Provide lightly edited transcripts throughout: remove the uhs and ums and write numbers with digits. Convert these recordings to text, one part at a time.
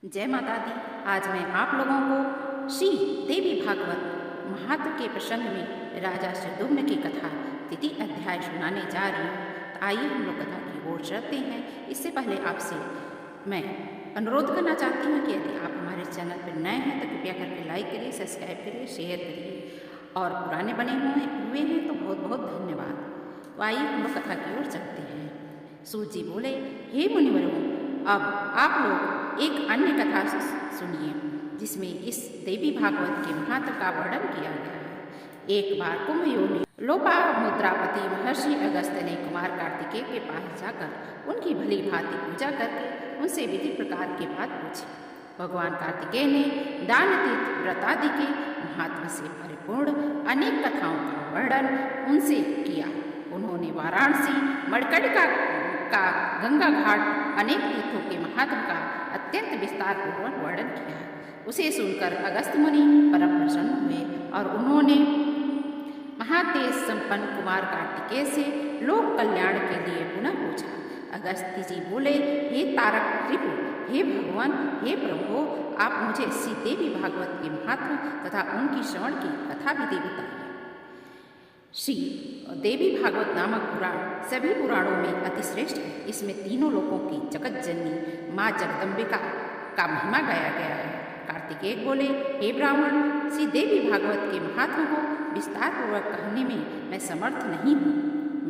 जय माता दी। आज मैं आप लोगों को श्री देवी भागवत महात्म के प्रसंग में राजा शतधुम्न की कथा तृतीय अध्याय सुनाने जा रही हूँ। तो आइए हम लोग कथा की ओर चलते हैं। इससे पहले आपसे मैं अनुरोध करना चाहती हूँ कि यदि आप हमारे चैनल पर नए हैं तो कृपया करके लाइक करिए, सब्सक्राइब करिए, शेयर करिए और पुराने बने हुए हैं तो बहुत बहुत धन्यवाद। तो आइए हम लोग कथा की ओर चलते हैं। सूत जी बोले, हे मुनिवरों, अब आप लोग एक अन्य कथा सुनिए जिसमें इस देवी भागवत के महत्व का वर्णन किया गया है। एक बार कुंभयोग में लोपामुद्रापति महर्षि अगस्त्य ने कुमार कार्तिकेय के पास जाकर उनकी भली भांति पूजा करके उनसे विधि प्रकार की बात पूछी। भगवान कार्तिकेय ने दान तीर्थ व्रत आदि के महात्म से परिपूर्ण अनेक कथाओं का वर्णन उनसे किया। उन्होंने वाराणसी, मणिकर्णिका का गंगा घाट, अनेक तीर्थों के महात्म का अत्यंत विस्तार पूर्वक वर्णन किया। उसे सुनकर अगस्त्य मुनि परम प्रसन्न हुए और उन्होंने महातेज संपन्न कुमार कार्तिकेय से लोक कल्याण के लिए पुनः पूछा। अगस्त्य जी बोले, हे तारक रिपु, हे भगवान, हे प्रभु, आप मुझे श्री देवी भागवत के महात्म तथा उनकी श्रवण की कथा विधि बताइए। श्री देवी भागवत नामक पुराण सभी पुराणों में अतिश्रेष्ठ है। इसमें तीनों लोकों की जगत जननी माँ जगदम्बिका का महिमा गाया गया है। कार्तिकेय बोले, हे ब्राह्मण, श्री देवी भागवत के महात्मा को विस्तार पूर्वक कहने में मैं समर्थ नहीं हूँ।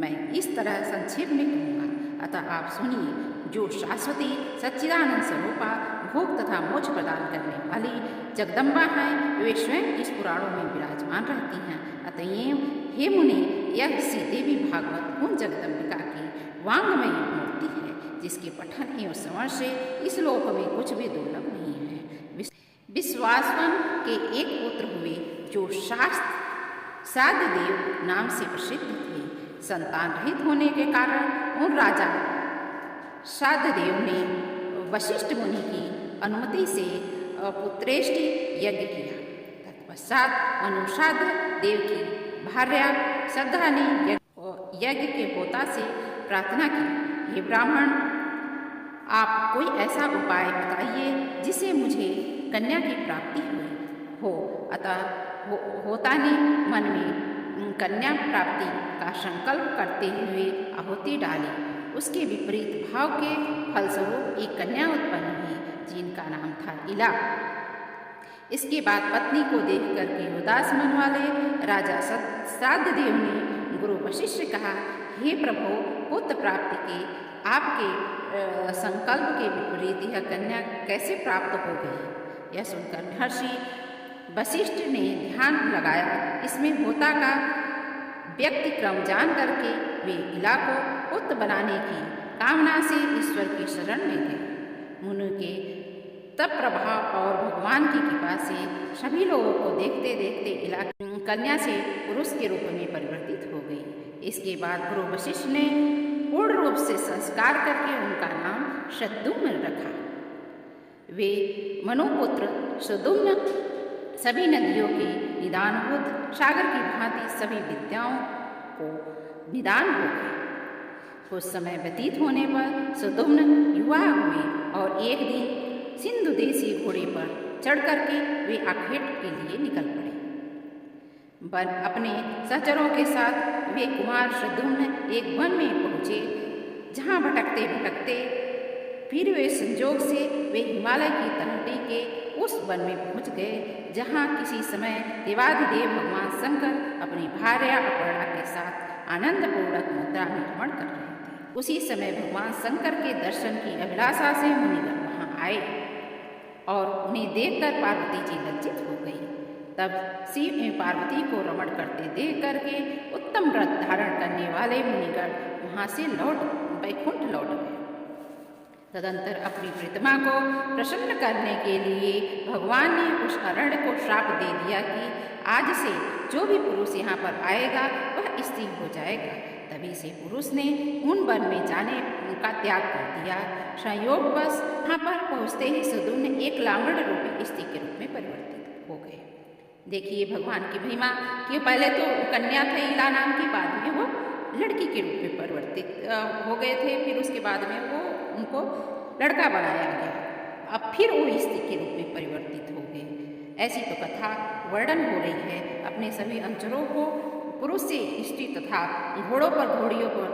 मैं इस तरह संक्षेप में कहूँगा, अतः आप सुनिए। जो शाश्वती सच्चिदानंद स्वरूपा भोग तथा मोक्ष प्रदान करने वाली जगदम्बा हैं, वे स्वयं इस पुराणों में विराजमान रहती हैं। अतएव हे मुनि, यह श्री देवी भागवत उन जगदम्बिका की वांगमयी मूर्ति है जिसके पठन एवं श्रवण से इस लोक में कुछ भी दुर्लभ नहीं है। विश्वासवन के एक पुत्र हुए जो शास्त्र साधदेव नाम से प्रसिद्ध थे। संतान रहित होने के कारण उन राजा साधदेव ने वशिष्ठ मुनि की अनुमति से पुत्रेष्टि यज्ञ किया। तत्पश्चात मनुष्याध देव की भार्या श्रद्धा ने यज्ञ के होता से प्रार्थना की, हे ब्राह्मण, आप कोई ऐसा उपाय बताइए जिससे मुझे कन्या की प्राप्ति हो। अतः होता ने मन में कन्या प्राप्ति का संकल्प करते हुए आहुति डाली। उसके विपरीत भाव के फलस्वरूप एक कन्या उत्पन्न हुई जिनका नाम था इला। इसके बाद पत्नी को देख करके उदास मन वाले राजा श्राद्धदेव ने गुरु वशिष्ठ से कहा, हे प्रभु, पुत्र प्राप्ति के आपके संकल्प के विपरीत यह कन्या कैसे प्राप्त हो गई। यह सुनकर महर्षि वशिष्ठ ने ध्यान लगाया। इसमें होता का व्यक्ति क्रम जान करके वे इला को पुत्र बनाने की कामना से ईश्वर की शरण में गए। मुनि के तप प्रभाव और भगवान की कृपा से सभी लोगों को देखते देखते इला कन्या से पुरुष के रूप में परिवर्तित हो गई। इसके बाद गुरु वशिष्ठ ने पूर्ण रूप से संस्कार करके उनका नाम शतधुम्न रखा। वे मनुपुत्र शतधुम्न सभी नदियों के निदानभूत सागर की भांति सभी विद्याओं को निदान हो गए। कुछ समय व्यतीत होने पर शतधुम्न युवा हुए और एक दिन सिंधु देशी घोड़े पर चढ़ करके वे आखेट के लिए निकल पड़े। अपने सहचरों के साथ वे कुमार शतधुम्न एक वन में पहुँचे, जहाँ भटकते भटकते फिर वे संजोग से वे हिमालय की तलहटी के उस वन में पहुँच गए जहाँ किसी समय देवाधिदेव भगवान शंकर अपनी भार्या अपर्णा के साथ आनंदपूर्वक मुद्रा में रमण कर रहे थे। उसी समय भगवान शंकर के दर्शन की अभिलाषा से मुनिगण वहाँ आए और उन्हें देखकर पार्वती जी लज्जित हो गई। तब शिव एवं पार्वती को रमण करते देख करके उत्तम व्रत धारण करने वाले मुनिगण वहाँ से वैकुंठ लौट गए। तदंतर अपनी प्रीतमा को प्रसन्न करने के लिए भगवान ने उस अरण्य को श्राप दे दिया कि आज से जो भी पुरुष यहाँ पर आएगा वह स्त्री हो जाएगा। तभी से पुरुष ने उन वन में जाने का त्याग कर दिया। संयोगवश यहाँ पर पहुँचते ही शतधुम्न एक लावण्य रूपी स्त्री के रूप में परिवर्तित हो गए। देखिए भगवान की महिमा कि पहले तो कन्या थे इला नाम की, बाद में वो लड़की के रूप में परिवर्तित हो गए थे। फिर उसके बाद में वो उनको लड़का बनाया गया। अब फिर वो स्त्री के रूप में परिवर्तित हो गए। ऐसी तो कथा वर्णन हो रही है। अपने सभी अंचलों को पुरुष से स्त्री तथा घोड़ों पर घोड़ियों पर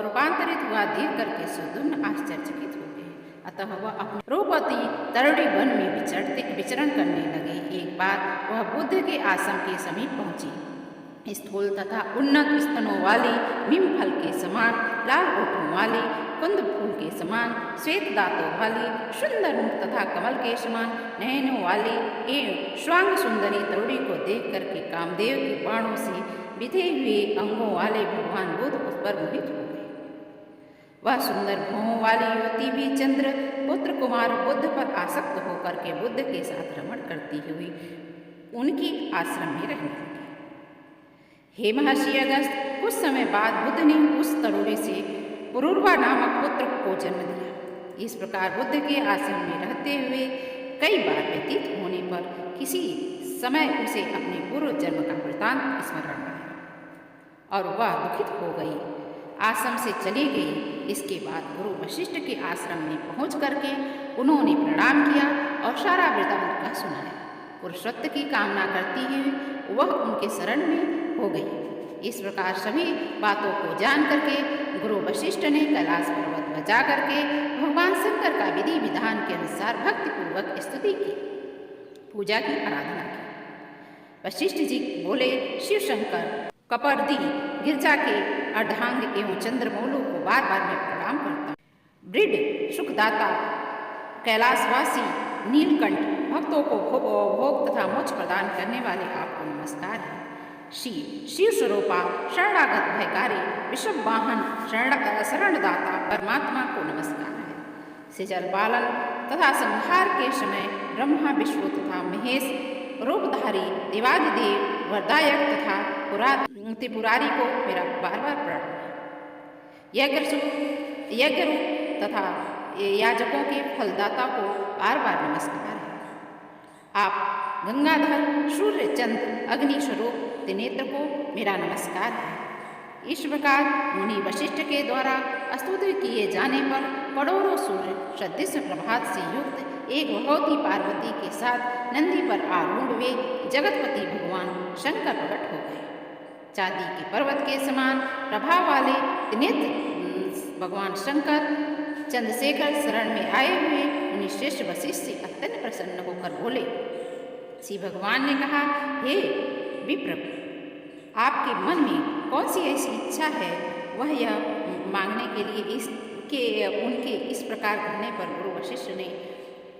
रूपांतरित हुआ देख करके सुदुम्न आश्चर्यचकित हो गए। अतः वह अपने रूपवती तरड़ी वन में विचरण करने लगे। एक बार वह बुद्ध के आश्रम के समीप पहुंची। स्थूल तथा उन्नत स्तनों वाली नीम फल के समान लाल ओठों वाली, कुंद फूल के समान श्वेत दांतों वाली, सुंदर मुख तथा कमल के समान नयनों वाली एवं स्वांग सुंदरी तरुणी को देख करके कामदेव के बाणों से बिधे हुए अंगों वाले भगवान बुद्ध उस पर मोहित हो गए। वह सुंदर भौहों वाली युवती भी चंद्र पुत्र कुमार बुद्ध पर आसक्त होकर के बुद्ध के साथ रमण करती हुई उनकी आश्रम में रहने लगी। हे महर्षि अगस्त, कुछ समय बाद बुद्ध ने उस तरुणी से पुरूरवा नामक पुत्र को जन्म दिया। इस प्रकार बुद्ध के आश्रम में रहते हुए कई बार व्यतीत होने पर किसी समय उसे अपने पूर्व जन्म का वृतांत स्मरण आया और वह दुखित हो गई, आश्रम से चली गई। इसके बाद गुरु वशिष्ठ के आश्रम में पहुंच करके उन्होंने प्रणाम किया और सारा वृतांत का सुनाया। पुरुषत्व की कामना करती हुई वह उनके शरण में हो गई। इस प्रकार सभी बातों को जान करके गुरु वशिष्ठ ने कैलाश पर्वत पर जा करके भगवान शंकर का विधि विधान के अनुसार भक्तिपूर्वक स्तुति की, पूजा की, आराधना की। वशिष्ठ जी बोले, शिव शंकर, कपर्दी, गिरजा के अर्धांग एवं चंद्रमौलू को बार बार मैं प्रणाम करता हूँ। वृद्ध, सुखदाता, कैलाशवासी, नीलकंठ, भक्तों को भोग तथा मोक्ष प्रदान करने वाले आपको नमस्कार है। शिव स्वरूपा, शरणागत भयकारी, विषम वाहन, शरणदाता परमात्मा को नमस्कार है। सिजल पालन तथा संहार के समय ब्रह्मा, विष्णु तथा महेश रूपधारी देवादिदेव, वरदायक तथा त्रिपुरारी को मेरा बार बार प्रणाम है। यज्ञ रूप तथा याजकों के फलदाता को बार बार नमस्कार है। आप गंगाधर, सूर्य, चंद्र, अग्नि स्वरूप त्रिनेत्र को मेरा नमस्कार है। इस प्रकार मुनि वशिष्ठ के द्वारा स्तुति किए जाने पर करोड़ों सूर्य सदृश प्रभात से युक्त एक भगवती पार्वती के साथ नंदी पर आरूढ़ वे जगतपति भगवान शंकर प्रकट हो गए। चांदी के पर्वत के समान प्रभाव वाले त्रिनेत्र भगवान शंकर चंद्रशेखर शरण में आए हुए मुनि श्रेष्ठ वशिष्ठ से अत्यंत प्रसन्न होकर बोले। श्री भगवान ने कहा, हे विप्र, आपके मन में कौन सी ऐसी इच्छा है? वह यह मांगने के लिए उनके इस प्रकार कहने पर गुरु वशिष्ठ ने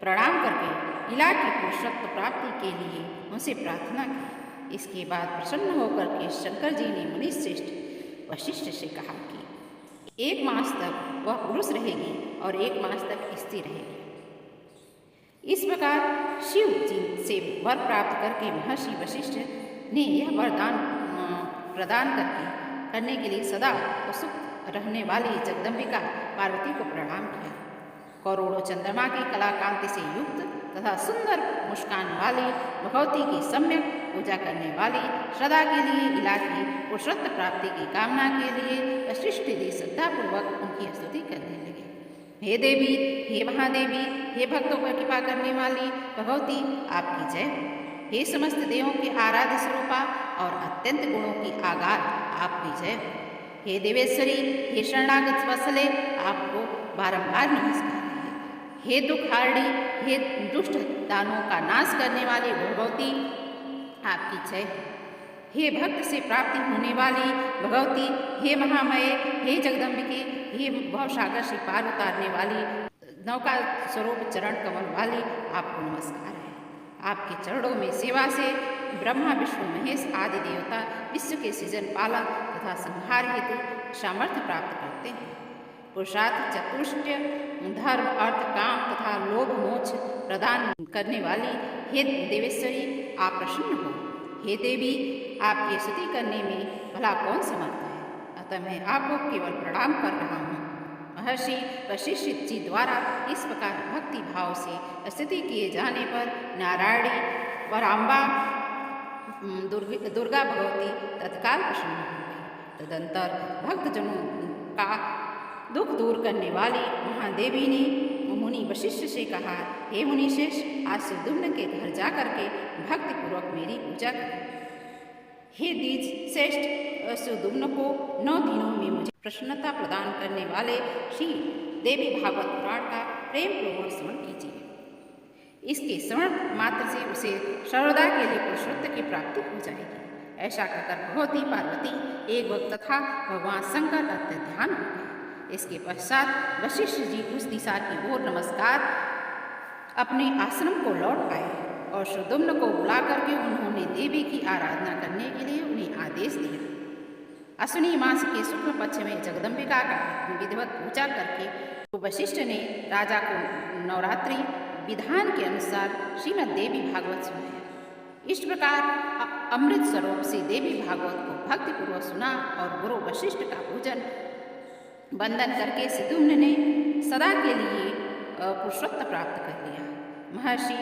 प्रणाम करके इला की पुरुषत्व प्राप्ति के लिए उनसे प्रार्थना की। इसके बाद प्रसन्न होकर के शंकर जी ने मुनि श्रेष्ठ वशिष्ठ से कहा कि 1 मास तक वह पुरुष रहेगी और 1 मास तक स्त्री रहेगी। इस प्रकार शिव जी से वर प्राप्त करके महर्षि वशिष्ठ ने यह वरदान प्रदान करने के लिए सदा उत्सुक रहने वाली जगदम्बिका पार्वती को प्रणाम किया। करोड़ों चंद्रमा की कला कांति से युक्त तथा सुंदर मुस्कान वाली भगवती की सम्यक पूजा करने वाली सदा के लिए इला की पुरुषत्व प्राप्ति की कामना के लिए वशिष्ठ जी श्रद्धापूर्वक उनकी स्तुति करने लगे। हे देवी, हे महादेवी, हे भक्तों पर कृपा करने वाली भगवती, आपकी जय। हे समस्त देवों के आराध्य स्वरूपा और अत्यंत गुणों की आगार, आपकी जय। हे देवेश्वरी, हे शरणागत वत्सले, आपको बारंबार नमस्कार है। हे दुखारणी, हे दुष्ट दानों का नाश करने वाली भगवती, आपकी जय। हे भक्त से प्राप्ति होने वाली भगवती, हे महामय, हे जगदम्बिके, हे भवसागर से पार उतारने वाली नौका स्वरूप चरण कमल वाली, आपको नमस्कार है। आपके चरणों में सेवा से ब्रह्मा, विष्णु, महेश आदि देवता विश्व के सृजन, पालन तथा संहार हेतु सामर्थ्य प्राप्त करते हैं। पुरुषार्थ, चतुष्टय, धर्म, अर्थ, काम तथा लोभ मोक्ष प्रदान करने वाली हे देवेश्वरी, आप प्रसन्न हो। हे देवी, आपकी स्तुति करने में भला कौन समर्थ है? अतः मैं आपको केवल प्रणाम कर रहा हूँ। महर्षि वशिष्ठ जी द्वारा इस प्रकार भक्ति भाव से स्तुति किए जाने पर नारायणी वराम्बा दुर्गा भगवती तत्काल प्रसन्न हो गई। तदंतर भक्तजनों का दुख दूर करने वाली महादेवी ने मुनि वशिष्ठ से कहा, हे मुनिश्रेष्ठ, आज सुद्युम्न के घर जा करके भक्तिपूर्वक मेरी पूजा करें। हे द्विज श्रेष्ठ, सुद्युम्न को 9 दिनों में मुझे प्रसन्नता प्रदान करने वाले श्री देवी भागवत पुराण का प्रेम पूर्वक श्रवण कीजिए। इसके श्रवण मात्र से उसे सर्वदा के लिए पुरुषोत्त की प्राप्ति हो जाएगी। ऐसा कहकर भगवती पार्वती एक वक्त तथा भगवान शंकर अत्यंत ध्यान हो गए। इसके पश्चात वशिष्ठ जी उस दिशा की ओर नमस्कार अपने आश्रम को लौट आए और सुद्युम्न को बुला करके उन्होंने देवी की आराधना करने के लिए उन्हें आदेश दिया। अश्विनी मास के शुक्ल पक्ष में जगदम्बिका का विधिवत पूजा करके तो वशिष्ठ ने राजा को नवरात्रि विधान के अनुसार श्रीमद् देवी भागवत सुनाया। इस प्रकार अमृत स्वरूप से देवी भागवत को भक्तिपूर्वक सुना और गुरु वशिष्ठ का पूजन वंदन करके सुद्युम्न ने सदा के लिए पुरुषोत्त प्राप्त कर लिया। महर्षि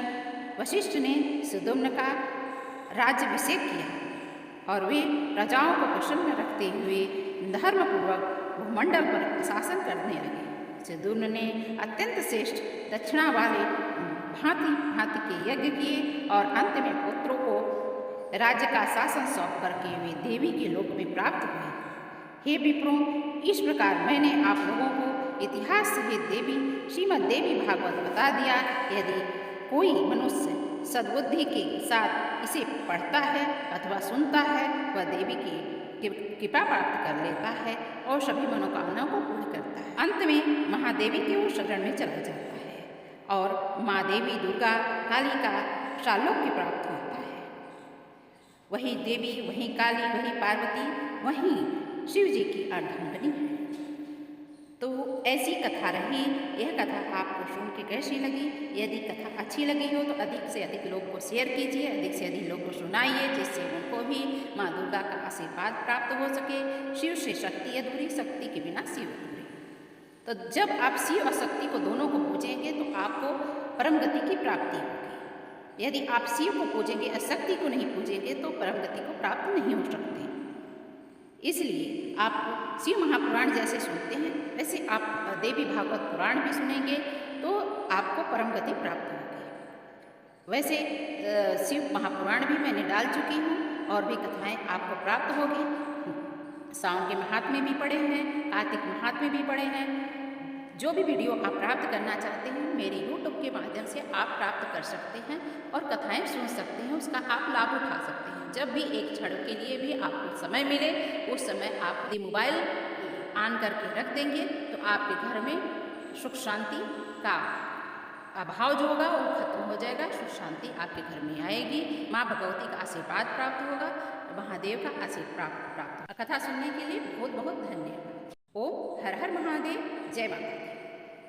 वशिष्ठ ने सुद्युम्न का राज्याभिषेक किया और वे प्रजाओं को प्रसन्न रखते हुए धर्मपूर्वक भूमंडल पर शासन करने लगे। सुद्युम्न ने अत्यंत श्रेष्ठ दक्षिणा वाले भांति भांति के यज्ञ किए और अंत में पुत्रों को राज्य का शासन सौंप करके वे देवी के लोक में प्राप्त हुए। हे विप्रों, इस प्रकार मैंने आप लोगों को इतिहास सहित देवी श्रीमद् देवी भागवत बता दिया। यदि कोई मनुष्य सद्बुद्धि के साथ इसे पढ़ता है अथवा सुनता है, वह देवी की कृपा प्राप्त कर लेता है और सभी मनोकामनाओं को पूर्ण करता है। अंत में महादेवी के वो शरण में चला जाता है और माँ देवी दुर्गा काली का सालोक्य प्राप्त होता है। वही देवी, वही काली, वही पार्वती, वही शिव जी की अर्धांगिनी है। तो ऐसी कथा रही। यह कथा आपको सुन के कैसी लगी? यदि कथा अच्छी लगी हो तो अधिक से अधिक लोग को शेयर कीजिए, अधिक से अधिक लोग को सुनाइए, जिससे उनको भी माँ दुर्गा का आशीर्वाद प्राप्त हो सके। शिव से शक्ति अधूरी, शक्ति के बिना शिव अधूरी। तो जब आप शिव और शक्ति को दोनों को पूजेंगे तो आपको परम गति की प्राप्ति होगी। यदि आप शिव को पूजेंगे और शक्ति को नहीं पूजेंगे तो परम गति को प्राप्त नहीं हो सकती। इसलिए आप शिव महापुराण जैसे सुनते हैं वैसे आप देवी भागवत पुराण भी सुनेंगे तो आपको परम गति प्राप्त होगी। वैसे शिव महापुराण भी मैंने डाल चुकी हूँ और भी कथाएं आपको प्राप्त होगी। सावन के महात्म्य भी पढ़े हैं, कार्तिक महात्म्य भी पढ़े हैं। जो भी वीडियो आप प्राप्त करना चाहते हैं मेरे YouTube के माध्यम से आप प्राप्त कर सकते हैं और कथाएं सुन सकते हैं, उसका आप लाभ उठा सकते हैं। जब भी एक क्षण के लिए भी आपको समय मिले उस समय आप मोबाइल ऑन करके रख देंगे तो आपके घर में सुख शांति का अभाव जो होगा वो खत्म हो जाएगा। सुख शांति आपके घर में आएगी। माँ भगवती का आशीर्वाद प्राप्त होगा, महादेव का आशीर्वाद प्राप्त होगा। कथा सुनने के लिए बहुत बहुत धन्यवाद। ओम हर हर महादेव, जय माता दी।